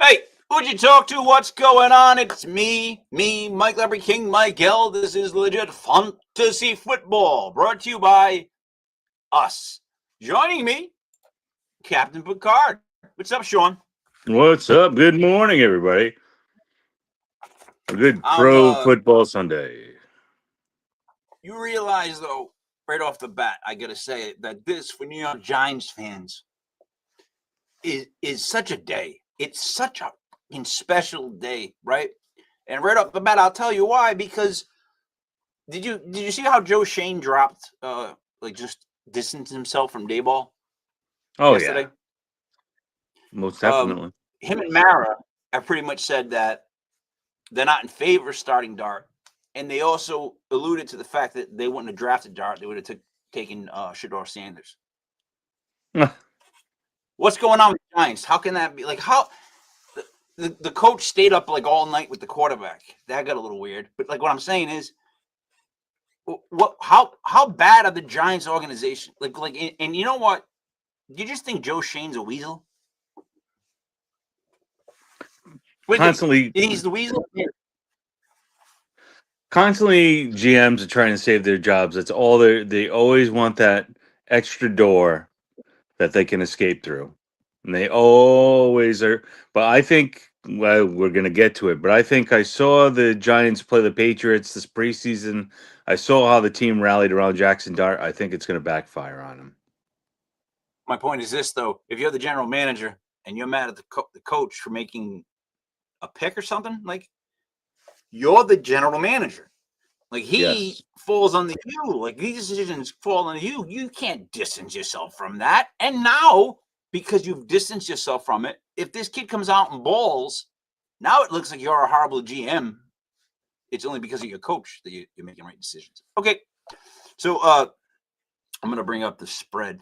Hey, who'd you talk to? What's going on? It's me, Mike Leopard King Michael. This is Legit Fantasy Football, brought to you by us. Joining me, Captain Picard. What's up, Sean? What's up? Good morning, everybody. A good pro football Sunday. You realize, though, right off the bat, I gotta say it, that this, for New York Giants fans, is such a day. It's such a special day, right? And right off the bat, I'll tell you why. Because did you see how Joe Shane dropped, just distanced himself from Daboll? Oh yesterday? Yeah, most definitely. Him and Mara have pretty much said that they're not in favor of starting Dart, and they also alluded to the fact that they wouldn't have drafted Dart; they would have taken Shedeur Sanders. What's going on with the Giants? How can that be? Like, how the coach stayed up like all night with the quarterback? That got a little weird. But like, what I'm saying is, how bad are the Giants organization? And you know what? Do you just think Joe Shane's a weasel? Constantly, he's the weasel. Constantly, GMs are trying to save their jobs. That's all they always want, that extra door that they can escape through, and they always are. But I think, well, we're going to get to it. But I think I saw the Giants play the Patriots this preseason. I saw how the team rallied around Jackson Dart. I think it's going to backfire on them. My point is this, though: if you're the general manager and you're mad at the coach for making a pick or something, like, you're the general manager. Like, he falls on you. Like, these decisions fall on you. You can't distance yourself from that. And now, because you've distanced yourself from it, if this kid comes out and balls, now it looks like you're a horrible GM. It's only because of your coach that you're making right decisions. Okay, so I'm going to bring up the spread.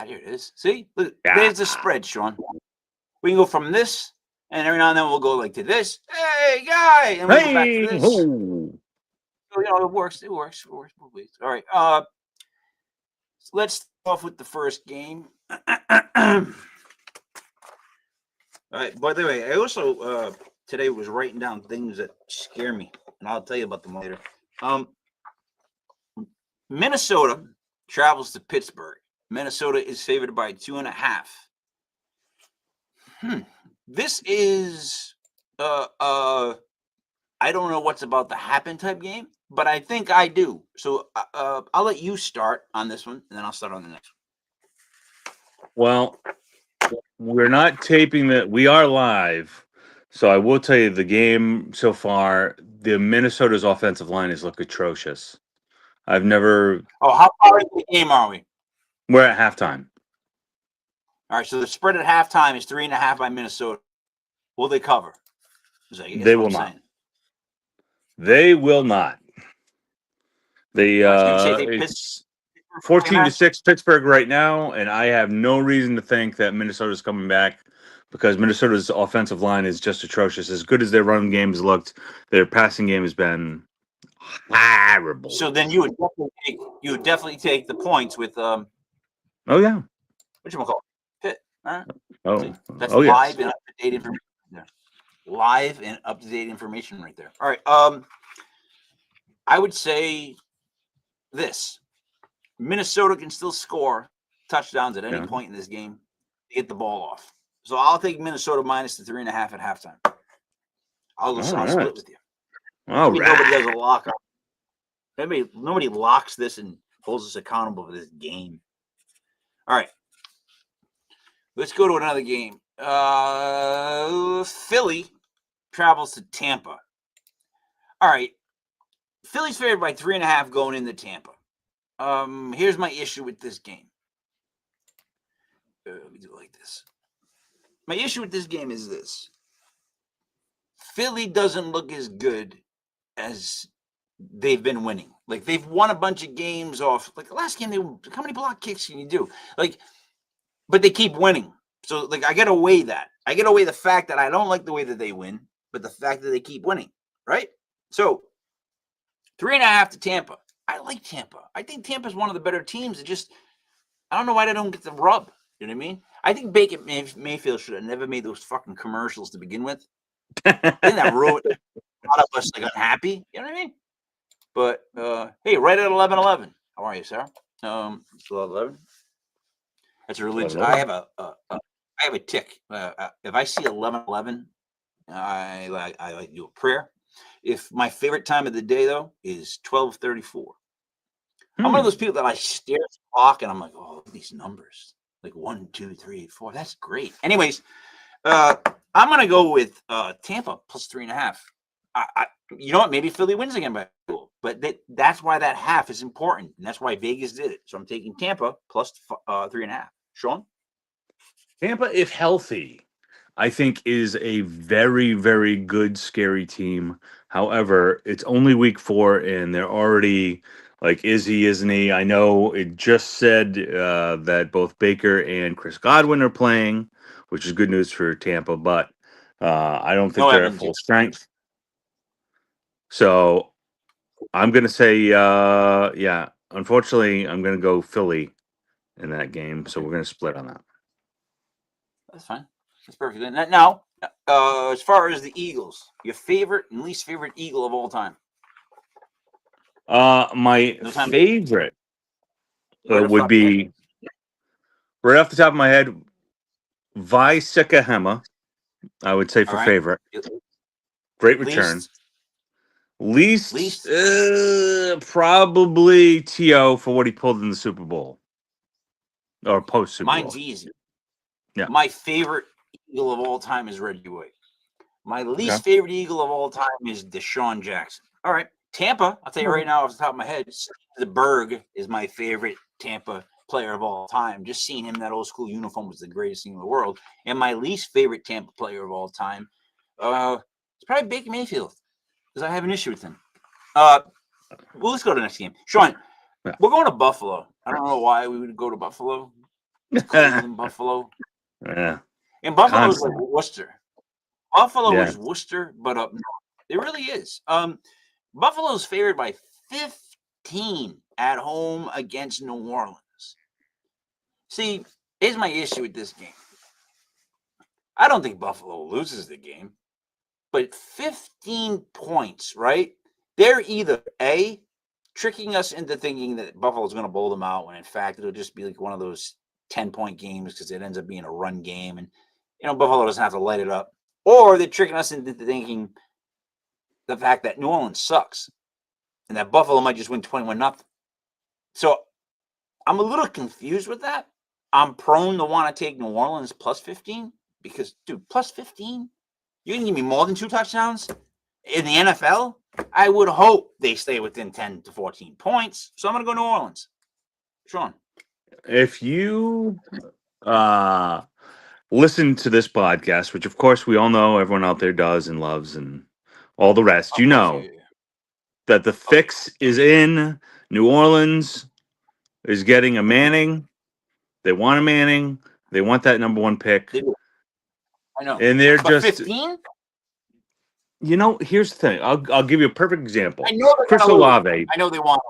Here it is. See? Look, there's the spread, Sean. We can go from this, and every now and then we'll go like to this. Hey, guy! And we'll go back to this. So, it works. It works. All right. So let's start off with the first game. All right. By the way, I also today was writing down things that scare me, and I'll tell you about them later. Minnesota travels to Pittsburgh. Minnesota is favored by 2.5. This is I don't know what's about to happen type game, but I think I do. So I'll let you start on this one, and then I'll start on the next one. Well, we're not taping that. We are live. So I will tell you the game so far, the Minnesota's offensive line has looked atrocious. I've never... Oh, how far into the game are we? We're at halftime. All right, so the spread at halftime is 3.5 by Minnesota. Will they cover? They will not. They will not. It's 14-6 Pittsburgh right now, and I have no reason to think that Minnesota's coming back, because Minnesota's offensive line is just atrocious. As good as their run game has looked, their passing game has been horrible. So then you would definitely take the points with oh yeah, whatchamacallit, Pitt. All right. Oh, that's live and up-to-date information there. Live and up-to-date information right there. All right. I would say this: Minnesota can still score touchdowns at any point in this game to get the ball off. So I'll take Minnesota minus the 3.5 at halftime. I'll split with you. All right. Nobody does a lock up. Nobody locks this and holds us accountable for this game. All right. Let's go to another game. Philly travels to Tampa. All right. Philly's favored by 3.5 going into Tampa. Here's my issue with this game. Let me do it like this. My issue with this game is this: Philly doesn't look as good as they've been winning. Like, they've won a bunch of games off. Like the last game, how many block kicks can you do? But they keep winning. So, I got to weigh that. I got to weigh the fact that I don't like the way that they win, but the fact that they keep winning, right? So, 3.5 to Tampa. I like Tampa. I think Tampa's one of the better teams. I don't know why they don't get the rub. You know what I mean? I think Baker Mayfield should have never made those fucking commercials to begin with. Didn't that ruin a lot of us like unhappy? You know what I mean? But hey, right at 11:11. How are you, Sarah? It's 11. That's a religion. I have I have a tick. If I see 11:11, I like to do a prayer. If my favorite time of the day though is 12:34. I'm one of those people that I stare at the clock and I'm like, oh, look at these numbers. Like 1, 2, 3, 4. That's great. Anyways, I'm gonna go with Tampa plus 3.5. You know what? Maybe Philly wins again by a goal, but that's why that half is important, and that's why Vegas did it. So I'm taking Tampa plus 3.5. Sean, Tampa, if healthy, I think is a very, very good, scary team. However, it's only week 4, and they're already like, is he, isn't he? I know it just said that both Baker and Chris Godwin are playing, which is good news for Tampa, but I don't think no they're at Evans. full strength. So I'm going to say, yeah, unfortunately, I'm going to go Philly in that game. So we're going to split on that. That's fine. That's perfect. Now, as far as the Eagles, your favorite and least favorite Eagle of all time? My No time. favorite Right off the would top of your be right off the top of my head, Vi Sekahema. I would say All for right. favorite. Great return. Least? Probably T.O. for what he pulled in the Super Bowl or post Super Mine's Bowl. easy. Yeah. My favorite Eagle of all time is Reggie White. My least Okay. favorite Eagle of all time is Deshaun Jackson. All right. Tampa, I'll tell you right now off the top of my head, the Berg is my favorite Tampa player of all time. Just seeing him in that old school uniform was the greatest thing in the world. And my least favorite Tampa player of all time, it's probably Baker Mayfield because I have an issue with him. Well, let's go to the next game. Sean, Yeah. we're going to Buffalo. I don't know why we would go to Buffalo. It's cold in Buffalo. Yeah. And Buffalo's like Constant. Worcester. Buffalo Yeah. is Worcester, but up north. It really is. Buffalo's favored by 15 at home against New Orleans. See, here's my issue with this game. I don't think Buffalo loses the game, but 15 points, right? They're either A, tricking us into thinking that Buffalo's going to bowl them out, when in fact it'll just be like one of those 10-point games because it ends up being a run game, and Buffalo doesn't have to light it up. Or they're tricking us into thinking the fact that New Orleans sucks and that Buffalo might just win 21-0. So I'm a little confused with that. I'm prone to want to take New Orleans plus 15 because, dude, plus 15? You can give me more than 2 touchdowns? In the NFL, I would hope they stay within 10 to 14 points. So I'm going to go New Orleans. Sean. If you listen to this podcast, which of course we all know everyone out there does and loves and all the rest, you know that the fix is in. New Orleans is getting a Manning. They want a Manning. They want that number 1 pick. I know. And they're but just 15? Here's the thing. I'll give you a perfect example. I know Chris Olave. I know they want.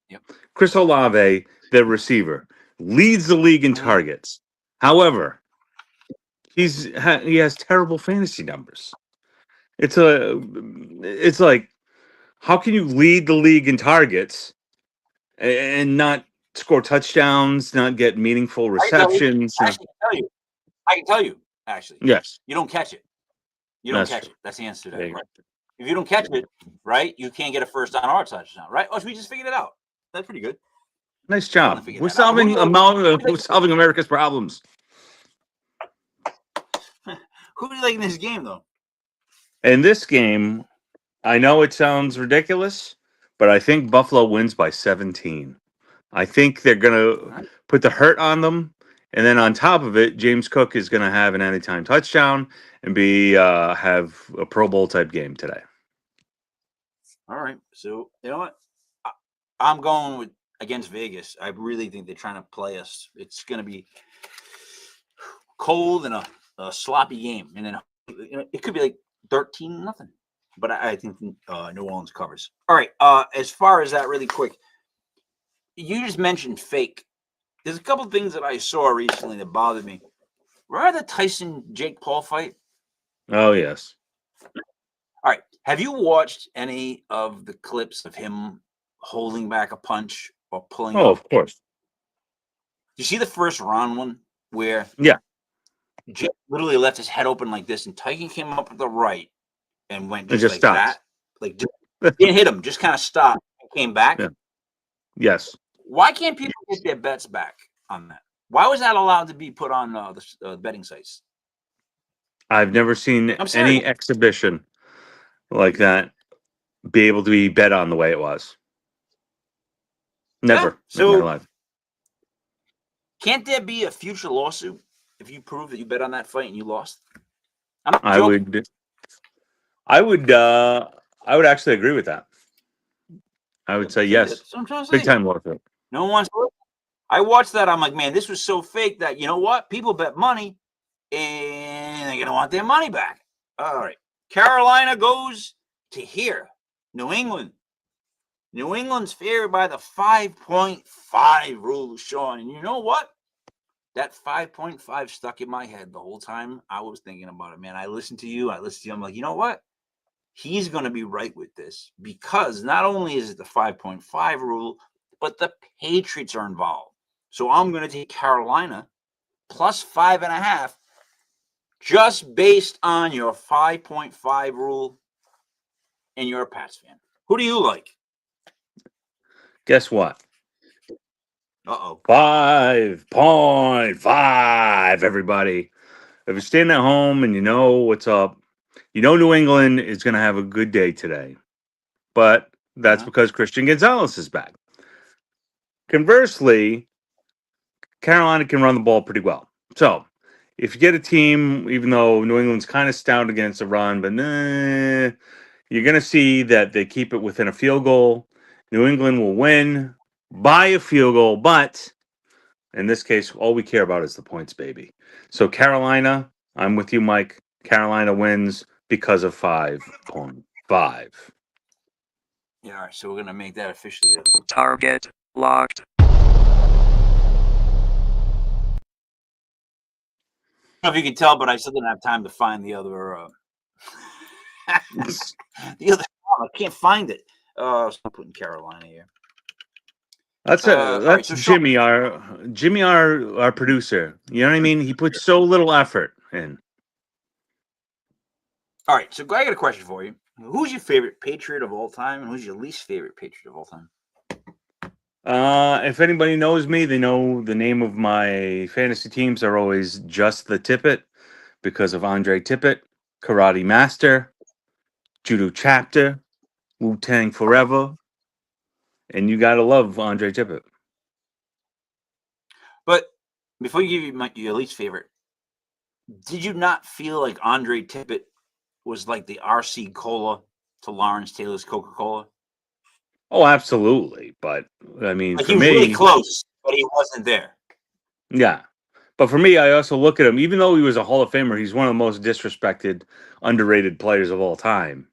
Yep. Chris Olave, the receiver, leads the league in targets. However, he has terrible fantasy numbers. It's like, how can you lead the league in targets and not score touchdowns, not get meaningful receptions? I can tell you. Actually, yes, you don't catch it. You don't catch it. That's the answer to that. Right? If you don't catch it, right, you can't get a first down or touchdown, right? Oh, so we just figured it out. That's pretty good. Nice job. We're solving America's problems. Who do you like in this game, though? In this game, I know it sounds ridiculous, but I think Buffalo wins by 17. I think they're going to put the hurt on them. And then on top of it, James Cook is going to have an anytime touchdown and have a Pro Bowl type game today. All right. So, you know what? I'm going against Vegas. I really think they're trying to play us. It's going to be cold and a sloppy game. And then it could be like 13-0. But I think New Orleans covers. All right. As far as that, really quick, you just mentioned fake. there's a couple of things that I saw recently that bothered me. Remember the Tyson Jake Paul fight? Oh yes. All right. Have you watched any of the clips of him holding back a punch or pulling Oh, up? of course. You see the first round one where Yeah. Jake literally left his head open like this, and Tyson came up with the right and went It just just like stops. that. Like didn't hit him, just kind of stopped and came back. Yeah. Yes. Why can't people get their bets back on that? Why was that allowed to be put on the betting sites? I've never seen I'm serious. any exhibition like that be able to be bet on the way it was. Never Yeah, in my so life. can't there be a future lawsuit if you prove that you bet on that fight and you lost? I'm not I joking. would actually agree with that. I would say See, yes. that's what I'm trying to Big say. time lawsuit. No one wants to listen. I watched that. I'm like, man, this was so fake that, you know what? People bet money and they're going to want their money back. All right. Carolina goes to here. New England. New England's favored by the 5.5 rule, Sean. And you know what? That 5.5 stuck in my head the whole time I was thinking about it, man. I listened to you. I'm like, you know what? He's going to be right with this because not only is it the 5.5 rule, but the Patriots are involved. So I'm going to take Carolina plus 5.5 just based on your 5.5 rule and you're a Pats fan. Who do you like? Guess what? Uh-oh. 5.5, everybody. If you're staying at home and you know what's up, you know New England is going to have a good day today. But that's because Christian Gonzalez is back. Conversely, Carolina can run the ball pretty well. So if you get a team, even though New England's kind of stout against the run, but you're going to see that they keep it within a field goal. New England will win by a field goal, but in this case, all we care about is the points, baby. So Carolina, I'm with you, Mike. Carolina wins because of 5.5. Yeah, all right. So we're going to make that officially. Target locked. I don't know if you can tell, but I still didn't have time to find the other. The other. I can't find it. So I'm putting Carolina here. That's right, so Sean- Jimmy, our producer. You know what I mean? He puts so little effort in. All right, so I got a question for you. Who's your favorite Patriot of all time, and who's your least favorite Patriot of all time? If anybody knows me, they know the name of my fantasy teams are always Just the Tippet because of Andre Tippett, Karate Master, Judo Chapter, Wu-Tang Forever, and you gotta love Andre Tippett. But before you give me your least favorite, did you not feel like Andre Tippett was like the RC Cola to Lawrence Taylor's Coca-Cola? Oh, absolutely. But I mean, Like for he was me, really close, but he wasn't there. yeah. But for me, I also look at him. Even though he was a Hall of Famer, he's one of the most disrespected, underrated players of all time.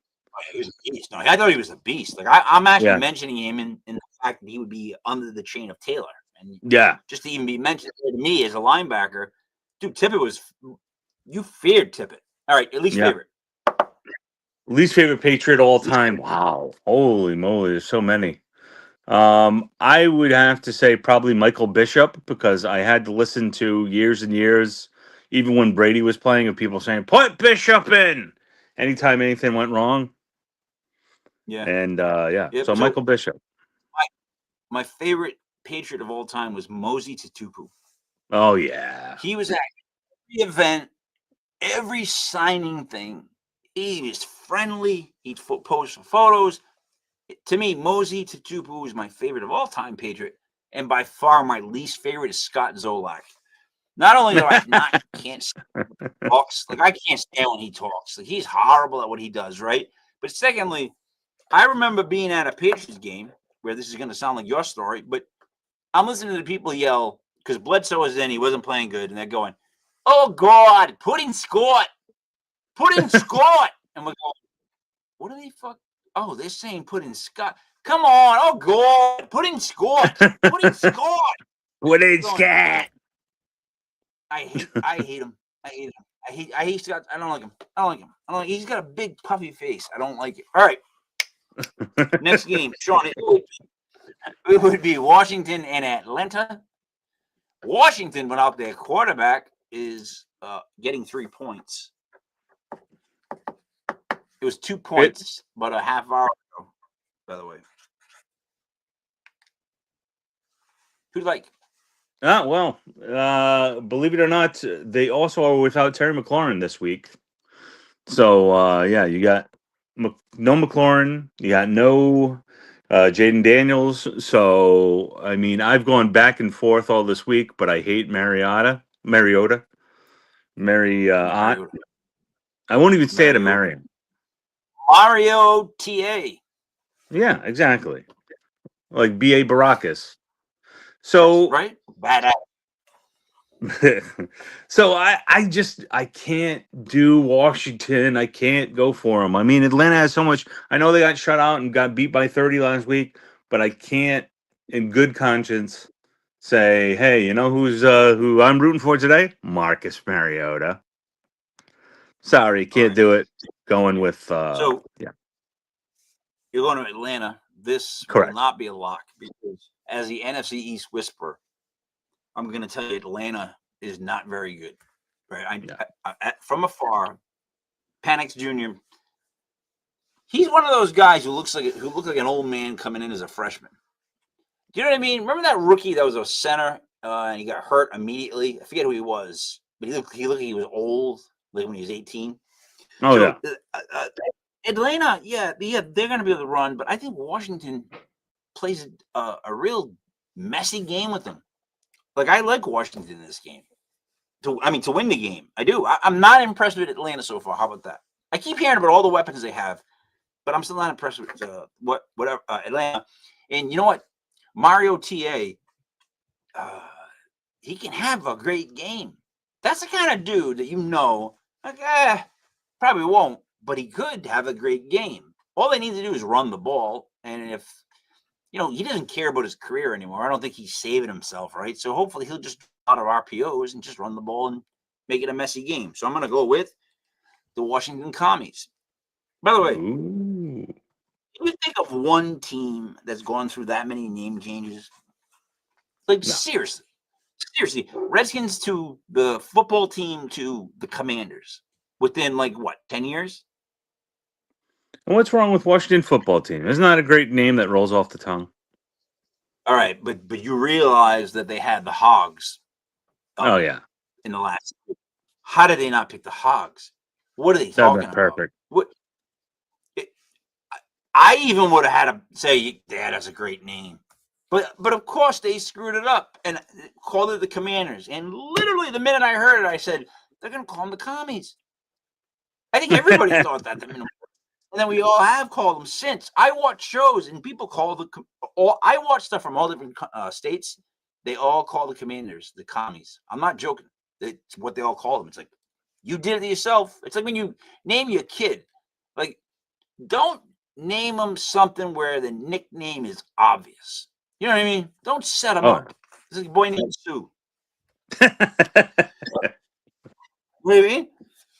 He was a beast. No, I thought he was a beast. Like I'm actually mentioning him in the fact that he would be under the chain of Taylor, and just to even be mentioned to me as a linebacker, dude, Tippett was. You feared Tippett. All right, at least favorite. Least favorite Patriot all time. Wow, holy moly, there's so many. I would have to say probably Michael Bishop because I had to listen to years and years, even when Brady was playing, of people saying put Bishop in anytime anything went wrong. Yeah, and Yep. So Michael Bishop. My favorite Patriot of all time was Mosey Tutupu. Oh yeah, he was at every event, every signing thing. He was friendly. He'd post photos. To me, Mosey Tutupu is my favorite of all time Patriot, and by far my least favorite is Scott Zolak. Not only do I can't talks, like I can't stand when he talks. Like he's horrible at what he does, right? But secondly, I remember being at a Patriots game where this is going to sound like your story, but I'm listening to people yell because Bledsoe was in, he wasn't playing good, and they're going, "Oh God, put in Scott, put in Scott," and we're going, "What are they fuck? Oh, they're saying put in Scott. Come on, oh God, put in Scott, put in Scott." Woodage cat. I hate him. I hate him. I don't like him. I don't like him. He's got a big puffy face. I don't like it. All right. Next game, Sean. It would be Washington and Atlanta. Washington, without their quarterback, is getting 3 points. It was 2 points, but a half hour ago, by the way. Who do you like? Well, believe it or not, they also are without Terry McLaurin this week. So, yeah, you got no McLaurin, you got no Jaden Daniels. So, I mean, I've gone back and forth all this week, but I hate Mariota. I won't even say it to Marion. Mario T.A. Yeah, exactly. Like B.A. Baracus. So, right? Badass. So I can't do Washington. I can't go for them. I mean, Atlanta has so much. I know they got shut out and got beat by 30 last week, but I can't, in good conscience, say, hey, you know who I'm rooting for today? Marcus Mariota. Sorry, can't do it. Going with so yeah. You're going to Atlanta. This Correct. will not be a lock because as the NFC East whisperer, I'm going to tell you Atlanta is not very good. Right? I from afar, Penix Jr. He's one of those guys who looks like an old man coming in as a freshman. Do you know what I mean? Remember that rookie that was a center and he got hurt immediately? I forget who he was, but he looked like he was old, like when he was 18. Oh, So, yeah. Atlanta, they're going to be able to run, but I think Washington plays a real messy game with them. Like, I like Washington in this game. To win the game. I do. I'm not impressed with Atlanta so far. How about that? I keep hearing about all the weapons they have, but I'm still not impressed with Atlanta. And you know what? Mario T.A., he can have a great game. That's the kind of dude that probably won't, but he could have a great game. All they need to do is run the ball. And if, he doesn't care about his career anymore. I don't think he's saving himself, right? So hopefully he'll just out of RPOs and just run the ball and make it a messy game. So I'm going to go with the Washington Commies. By the way, Ooh. Can you think of one team that's gone through that many name changes? Like, No. Seriously. Redskins to the football team to the Commanders within, 10 years? And what's wrong with Washington football team? Isn't that a great name that rolls off the tongue? All right, but you realize that they had the Hogs. Oh, yeah. In the last. How did they not pick the Hogs? What are they talking about? Perfect. I even would have had to say, "Yeah, that's a great name," but of course they screwed it up and called it the Commanders. And literally, the minute I heard it, I said, "They're going to call them the Commies." I think everybody thought that. And then we all have called them since. I watch shows and people call I watch stuff from all different states. They all call the Commanders the Commies. I'm not joking. It's what they all call them. It's like, you did it yourself. It's like when you name your kid, don't name them something where the nickname is obvious. You know what I mean? Don't set them up. It's like a boy named Sue. What do you mean?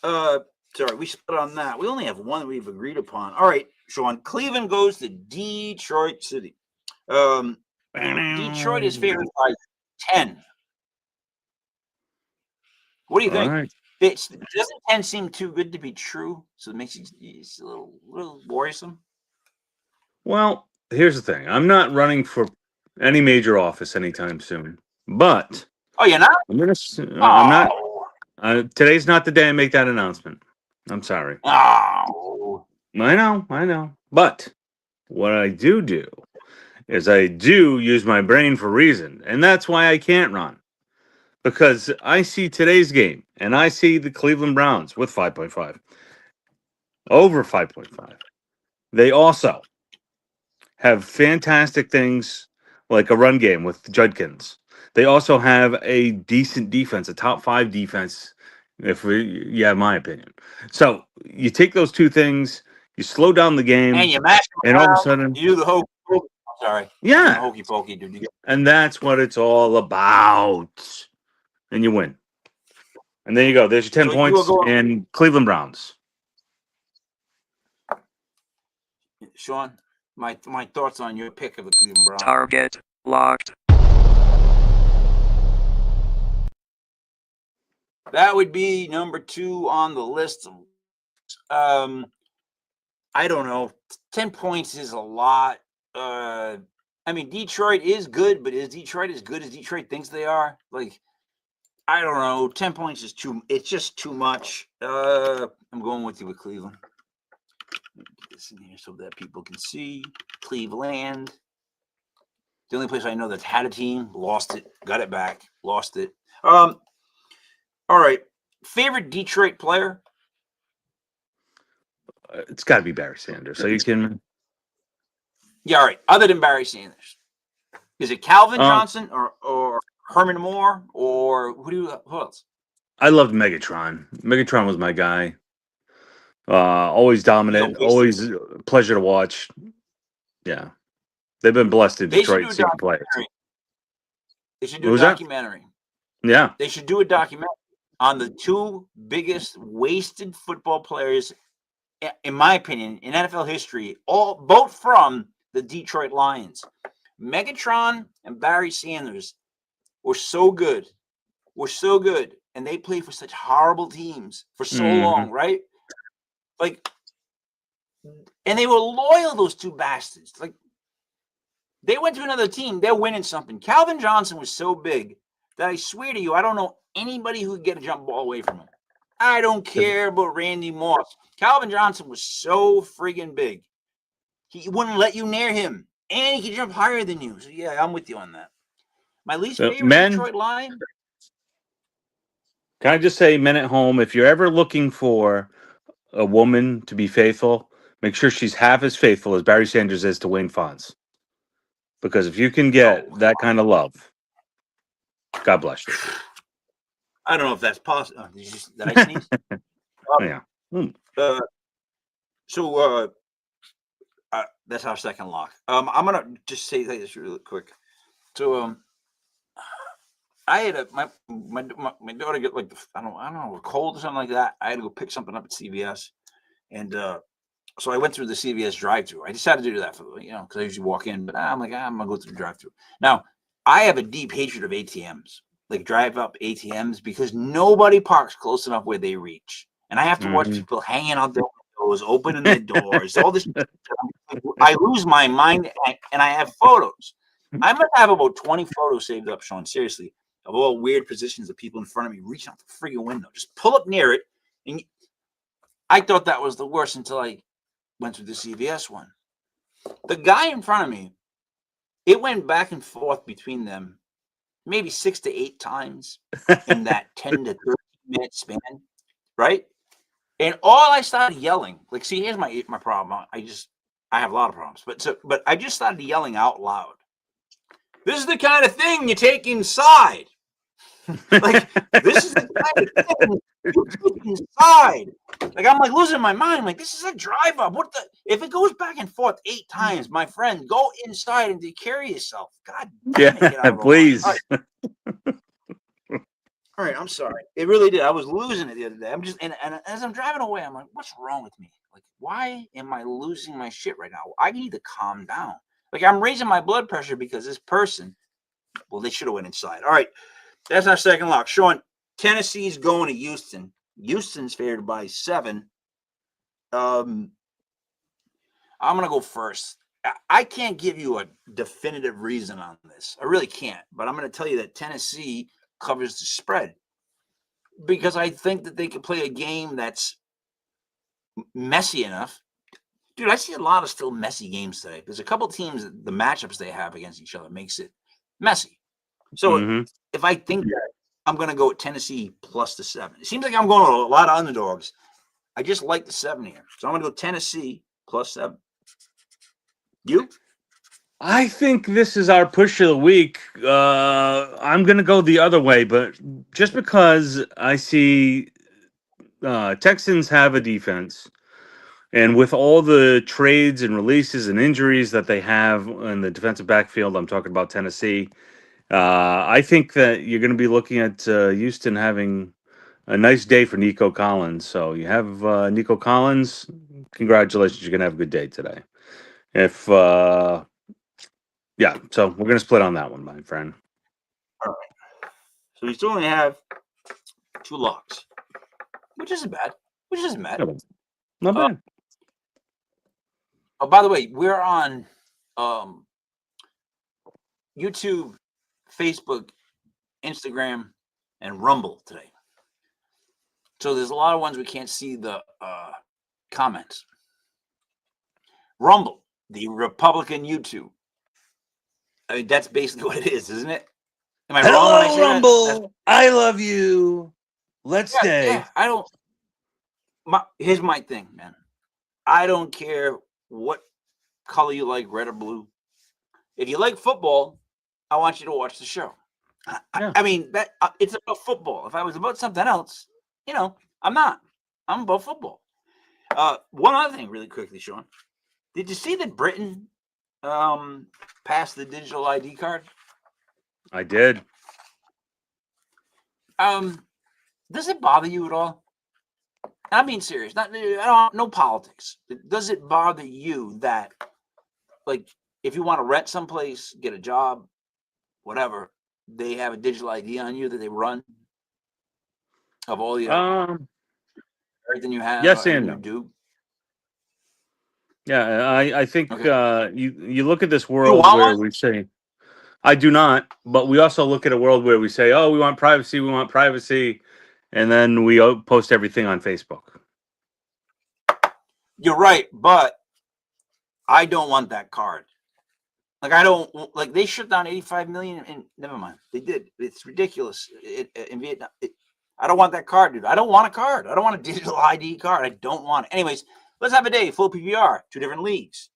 Sorry, we split on that. We only have one that we've agreed upon. All right, Sean. Cleveland goes to Detroit City. Detroit is favored by 10. What do you think? Right. Doesn't 10 seem too good to be true? So it makes you a little worrisome. Well, here's the thing. I'm not running for any major office anytime soon. But you're not? I'm not. Today's not the day I make that announcement. I'm sorry. Oh. I know. But what I do is I do use my brain for reason. And that's why I can't run. Because I see today's game and I see the Cleveland Browns with 5.5. Over 5.5. They also have fantastic things like a run game with Judkins. They also have a decent defense, a top 5 defense, you have my opinion. So you take those two things, you slow down the game, and you mash them and all of a around, sudden you do the whole Sorry. Yeah. Hokey pokey, dude. And that's what it's all about. And you win. And there you go. There's your 10 So you will points go- and Cleveland Browns. Sean, my thoughts on your pick of the Cleveland Browns. Target locked. That would be number 2 on the list. I don't know. 10 points is a lot. I mean, Detroit is good, but is Detroit as good as Detroit thinks they are? Like, I don't know. 10 points is it's just too much. I'm going with you with Cleveland. Let me get this in here so that people can see. Cleveland. The only place I know that's had a team, lost it, got it back, lost it. All right. Favorite Detroit player? It's got to be Barry Sanders. So you can. Yeah, all right. Other than Barry Sanders. Is it Calvin Um, Johnson or Herman Moore or who else? I loved Megatron. Megatron was my guy. Always dominant. Yo, Always a pleasure to watch. Yeah. They've been blessed in They should Detroit do a seeing players. documentary. They should What do a was that? documentary. Yeah. They should do a documentary on the 2 biggest wasted football players, in my opinion, in NFL history, both from the Detroit Lions. Megatron and Barry Sanders were so good. And they played for such horrible teams for so long, right? Like, and they were loyal, those 2 bastards. Like, they went to another team, they're winning something. Calvin Johnson was so big that I swear to you, I don't know anybody who could get a jump ball away from him. I don't care about Randy Moss. Calvin Johnson was so friggin' big. He wouldn't let you near him. And he could jump higher than you. So, yeah, I'm with you on that. My least favorite Detroit Lion? Can I just say, men at home, if you're ever looking for a woman to be faithful, make sure she's half as faithful as Barry Sanders is to Wayne Fonz. Because if you can get that kind of love, God bless you. I don't know if that's possible. Did I sneeze? Yeah. So that's our second lock. I'm gonna just say this really quick. So I had my daughter get like I don't know, a cold or something like that. I had to go pick something up at CVS, and so I went through the CVS drive-through. I decided to do that for because I usually walk in, but I'm like I'm gonna go through the drive-through. Now I have a deep hatred of ATMs, like drive-up ATMs, because nobody parks close enough where they reach, and I have to watch people hanging out their windows, opening their doors, all this. I lose my mind, and I have photos. I must have about 20 photos saved up, Sean. Seriously, of all weird positions of people in front of me reaching out the friggin' window. Just pull up near it. And I thought that was the worst until I went through the CVS one. The guy in front of me, it went back and forth between them maybe 6 to 8 times in that 10 to 13 minute span, right? And all I started yelling, like, see, here's my problem. I have a lot of problems, but I just started yelling out loud. This is the kind of thing you take inside. Like, this is the kind of thing you take inside. Like, I'm like losing my mind. I'm like, this is a drive up. What the? If it goes back and forth 8 times, my friend, go inside and take care of yourself. God damn it, get out of please. All right, I'm sorry. It really did. I was losing it the other day. I'm just and as I'm driving away, I'm like, what's wrong with me? Like, why am I losing my shit right now? I need to calm down. Like, I'm raising my blood pressure because this person, well, they should have went inside. All right, that's our second lock. Sean, Tennessee's going to Houston. Houston's favored by 7. I'm gonna go first. I can't give you a definitive reason on this. I really can't. But I'm gonna tell you that Tennessee covers the spread because I think that they could play a game that's messy enough. Dude, I see a lot of still messy games today. There's a couple teams, the matchups they have against each other makes it messy. So if I think that, I'm going to go with Tennessee plus the 7. It seems like I'm going with a lot of underdogs. I just like the 7 here. So I'm going to go Tennessee plus 7. You? I think this is our push of the week. I'm going to go the other way, but just because I see Texans have a defense And with all the trades and releases and injuries that they have in the defensive backfield, I'm talking about Tennessee. I think that you're going to be looking at Houston having a nice day for Nico Collins. So you have Nico Collins. Congratulations, you're going to have a good day today. If yeah, so we're going to split on that one, my friend. All right. So we still only have 2 locks, which isn't bad. Not bad. Oh, by the way, we're on YouTube, Facebook, Instagram, and Rumble today. So there's a lot of ones we can't see the comments. Rumble, the Republican YouTube. I mean, that's basically what it is, isn't it? Am I wrong when I say Rumble. I love you. Let's that? stay. Yeah, I don't. Here's my thing, man. I don't care what color you like, red or blue. If you like football, I want you to watch the show. Yeah. I mean, that it's about football. If I was about something else, I'm not. I'm about football. One other thing, really quickly, Sean. Did you see that Britain passed the digital ID card? I did. Does it bother you at all? I'm being serious. No politics. Does it bother you that, like, if you want to rent someplace, get a job, whatever, they have a digital ID on you that they run of all the everything you have, yes everything and you no. do? Yeah, I think Okay. you look at this world want where one? we say, I do not, but we also look at a world where we say, oh, we want privacy, and then we post everything on Facebook. You're right, but I don't want that card. Like, I don't like, they shut down 85 million, and never mind, they did. It's ridiculous. In Vietnam, I don't want that card, dude. I don't want a card. I don't want a digital ID card. I don't want it. Anyways, let's have a day full PPR, 2 different leagues.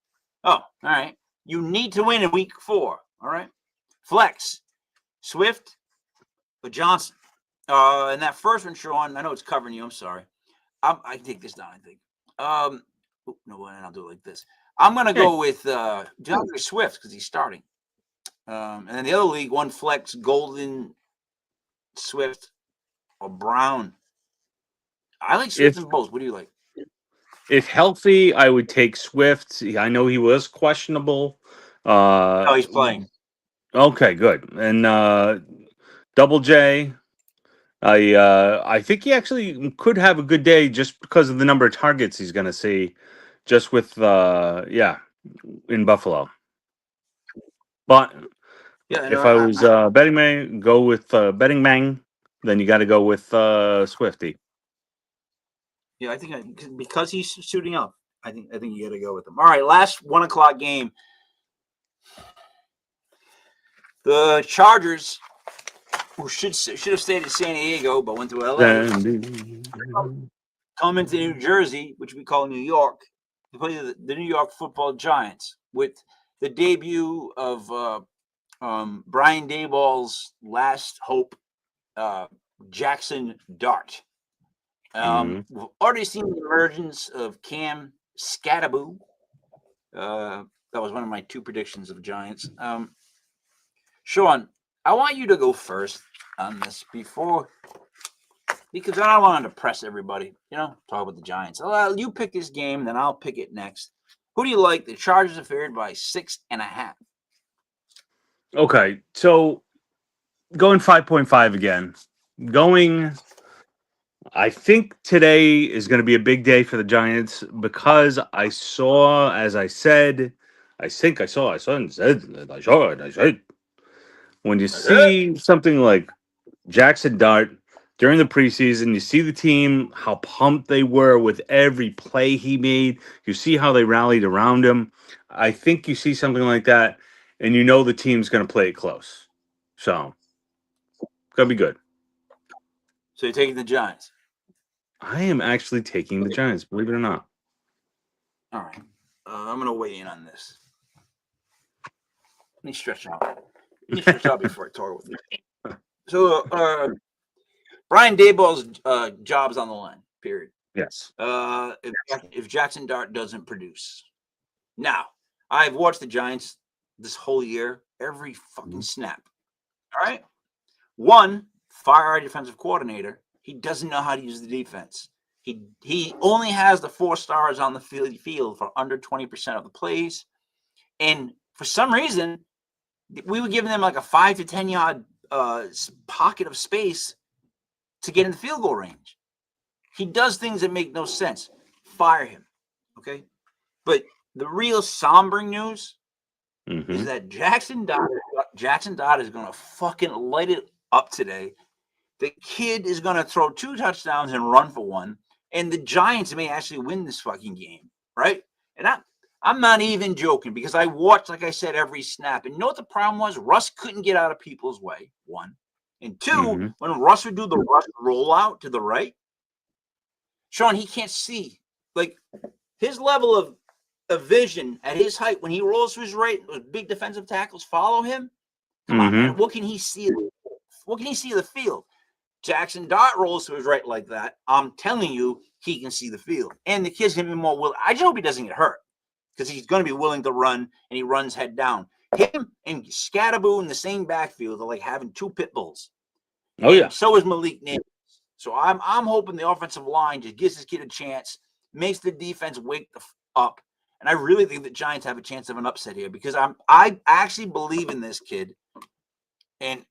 Oh, all right. You need to win in week 4. All right. Flex, Swift, or Johnson. And that first one, Sean, I know it's covering you. I'm sorry. I can take this down, I think. No, and I'll do it like this. I'm going to go with DeAndre Swift because he's starting. And then the other league, one flex, Golden, Swift, or Brown. I like Swift in both. What do you like? If healthy, I would take Swift. I know he was questionable. Oh, he's playing. Okay, good. And Double J, I think he actually could have a good day just because of the number of targets he's going to see, just with in Buffalo. But if I was betting man, go with betting man. Then you got to go with Swifty. Yeah, I think because he's suiting up, I think you got to go with him. All right, last 1 o'clock game. The Chargers, who should have stayed in San Diego but went to LA, come into New Jersey, which we call New York, to play the New York Football Giants with the debut of Brian Daboll's last hope, Jackson Dart. We've already seen the emergence of Cam Skattebo. That was one of my 2 predictions of Giants. Sean, I want you to go first on this because I don't want to depress everybody. Talk about the Giants. You pick this game, then I'll pick it next. Who do you like? The Chargers are favored by 6.5. Okay, so going 5.5 again. I think today is going to be a big day for the Giants because I saw, as I said, when you see something like Jackson Dart during the preseason, you see the team, how pumped they were with every play he made. You see how they rallied around him. I think you see something like that, and you know the team's going to play it close. So, it's going to be good. So you're taking the Giants? I am actually taking the Giants, believe it or not. All right. I'm going to weigh in on this. Let me stretch out. Before I talk with you. So, Brian Daboll's job's on the line, period. Yes. If Jackson Dart doesn't produce. Now, I've watched the Giants this whole year, every fucking snap. All right. One, fire our defensive coordinator. He doesn't know how to use the defense. He only has the 4 stars on the field for under 20% of the plays. And for some reason, we were giving them like a 5 to 10 yard pocket of space to get in the field goal range. He does things that make no sense. Fire him. Okay. But the real sombering news is that Jackson Dart is going to fucking light it up today. The kid is going to throw 2 touchdowns and run for 1. And the Giants may actually win this fucking game. Right. And I'm not even joking because I watched, like I said, every snap. And you know what the problem was? Russ couldn't get out of people's way, 1. And 2, when Russ would do the Russ rollout to the right, Sean, he can't see. Like, his level of vision at his height, when he rolls to his right, those big defensive tackles follow him. Come on, man. What can he see? What can he see of the field? Jackson Dart rolls to his right like that. I'm telling you, he can see the field. And the kid's going to be more willing. I just hope he doesn't get hurt because he's going to be willing to run, and he runs head down. Him and Scatterboo in the same backfield are like having 2 pit bulls. Oh, yeah. So is Malik Neighbors. So I'm hoping the offensive line just gives this kid a chance, makes the defense wake up. And I really think the Giants have a chance of an upset here because I actually believe in this kid. And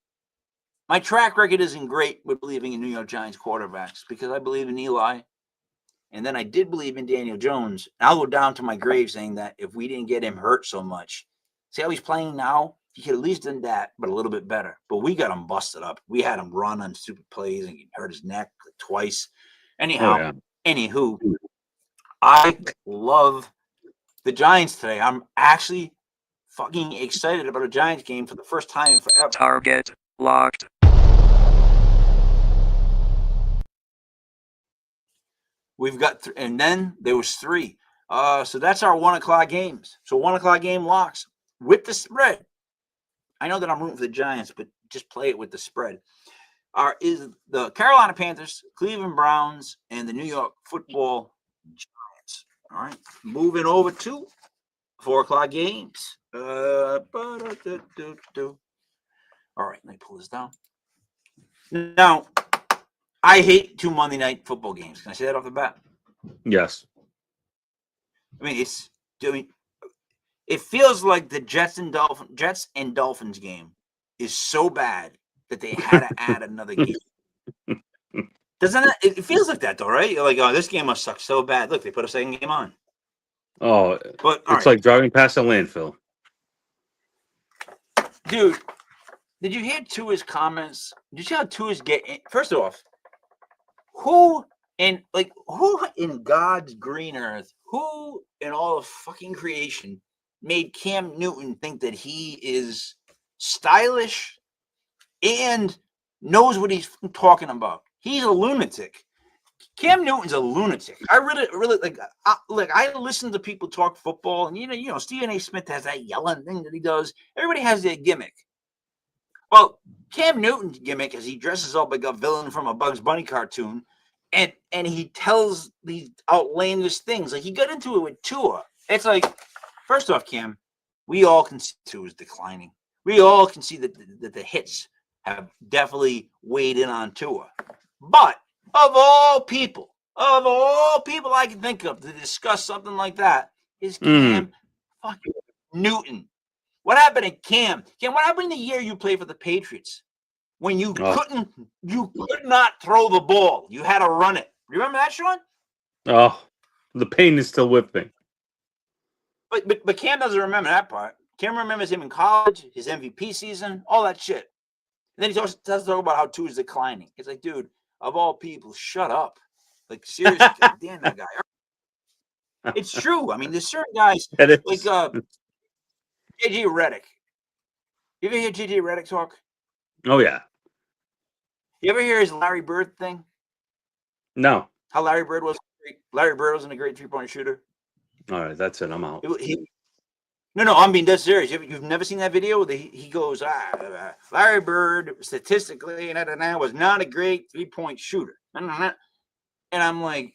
my track record isn't great with believing in New York Giants quarterbacks because I believe in Eli. And then I did believe in Daniel Jones. And I'll go down to my grave saying that if we didn't get him hurt so much, see how he's playing now? He could at least done that, but a little bit better. But we got him busted up. We had him run on stupid plays and he hurt his neck twice. Anyhow, anywho, I love the Giants today. I'm actually fucking excited about a Giants game for the first time in forever. Target locked. We've got, and then there was 3. So that's our 1 o'clock games. So 1 o'clock game locks with the spread. I know that I'm rooting for the Giants, but just play it with the spread. Is the Carolina Panthers, Cleveland Browns, and the New York Football Giants. All right. Moving over to 4 o'clock games. All right, let me pull this down. Now, I hate 2 Monday night football games. Can I say that off the bat? Yes. I mean, it feels like the Jets and Dolphins game is so bad that they had to add another game. Doesn't it feels like that though, right? You're like, oh, this game must suck so bad. Look, they put a second game on. Oh, but it's like driving past a landfill. Dude, did you hear Tua's comments? Did you see how Tua's getting? First off, who in God's green earth, who in all of fucking creation made Cam Newton think that he is stylish and knows what he's talking about? He's a lunatic. Cam Newton's a lunatic. I really like. I listen to people talk football, and you know, Stephen A. Smith has that yelling thing that he does. Everybody has their gimmick. Well, Cam Newton's gimmick is he dresses up like a villain from a Bugs Bunny cartoon, and he tells these outlandish things. Like he got into it with Tua. It's like, first off, Cam, we all can see Tua's declining. We all can see that the hits have definitely weighed in on Tua. But of all people I can think of to discuss something like that is Cam fucking Newton. What happened to Cam? Cam, what happened the year you played for the Patriots when you could not throw the ball? You had to run it. Remember that, Sean? Oh, the pain is still with me. But Cam doesn't remember that part. Cam remembers him in college, his MVP season, all that shit. And then he does talk about how Tua's declining. It's like, dude, of all people, shut up. Like, seriously, damn that guy. It's true. I mean, there's certain guys like JJ Redick. You ever hear JJ Redick talk? Oh, yeah. You ever hear his Larry Bird thing? No. How Larry Bird wasn't a great 3-point shooter. All right, that's it. I'm out. No, I'm being dead serious. You've never seen that video? He goes, Larry Bird statistically was not a great 3-point shooter. And I'm like,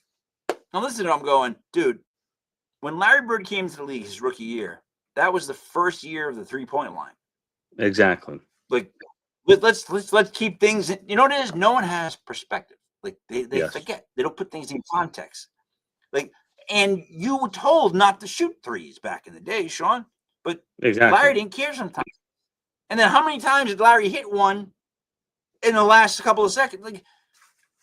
Now listen to what I'm going, dude. When Larry Bird came to the league his rookie year, that was the first year of the 3-point line. Exactly. Like, let's keep things. You know what it is? No one has perspective. Like they Yes. forget. They don't put things in context. Like, and you were told not to shoot threes back in the day, Sean. But Exactly. Larry didn't care sometimes. And then how many times did Larry hit one in the last couple of seconds? Like,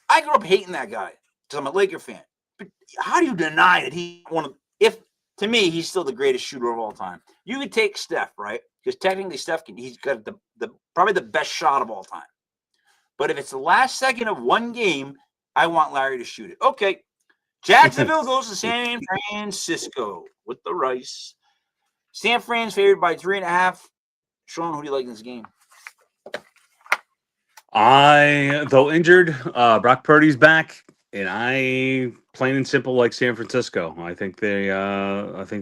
I grew up hating that guy because I'm a Laker fan. But how do you deny that he one of, if to me he's still the greatest shooter of all time? You could take Steph, right? Because technically he's got the probably the best shot of all time. But if it's the last second of one game, I want Larry to shoot it. Okay. Jacksonville goes to San Francisco with the Rice. San Fran's favored by 3.5. Sean, who do you like in this game? Though injured, Brock Purdy's back, and I plain and simple like San Francisco. I think they're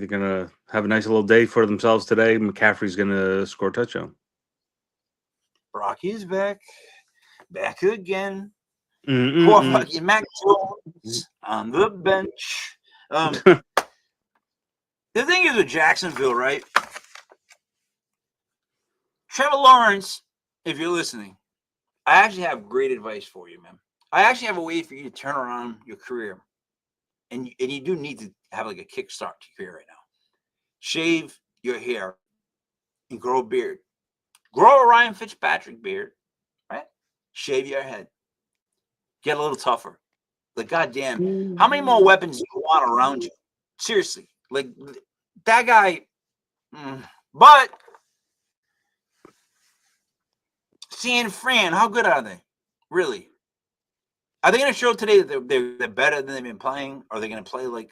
gonna have a nice little day for themselves today. McCaffrey's gonna score a touchdown. Brocky's back again. Mm-mm-mm. Poor fucking Mac Jones on the bench. The thing is with Jacksonville, right? Trevor Lawrence, if you're listening, I actually have great advice for you, man. I actually have a way for you to turn around your career. And you do need to have like a kickstart to your career right now. Shave your hair and grow a beard. Grow a Ryan Fitzpatrick beard, right? Shave your head. Get a little tougher. Like, goddamn, how many more weapons do you want around you? Seriously. Like, that guy. But San Fran, how good are they? Really? Are they going to show today that they're better than they've been playing? Or are they going to play like